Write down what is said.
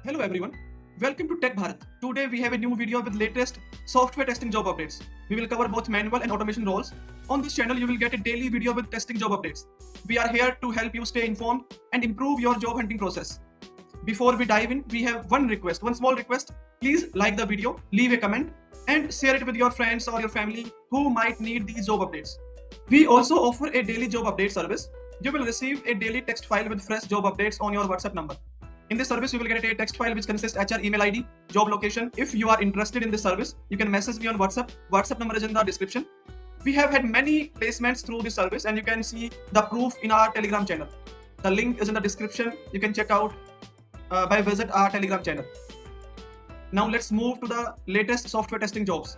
Hello everyone, welcome to Tech Bharat. Today we have a new video with latest software testing job updates. We will cover both manual and automation roles. On this channel you will get a daily video with testing job updates. We are here to help you stay informed and improve your job hunting process. Before we dive in, we have one small request. Please like the video, leave a comment and share it with your friends or your family who might need these job updates. We also offer a daily job update service. You will receive a daily text file with fresh job updates on your WhatsApp number. In this service, you will get a text file which consists HR email ID, job location. If you are interested in this service, you can message me on WhatsApp. WhatsApp number is in the description. We have had many placements through this service and you can see the proof in our Telegram channel. The link is in the description. You can check out by visit our Telegram channel. Now let's move to the latest software testing jobs.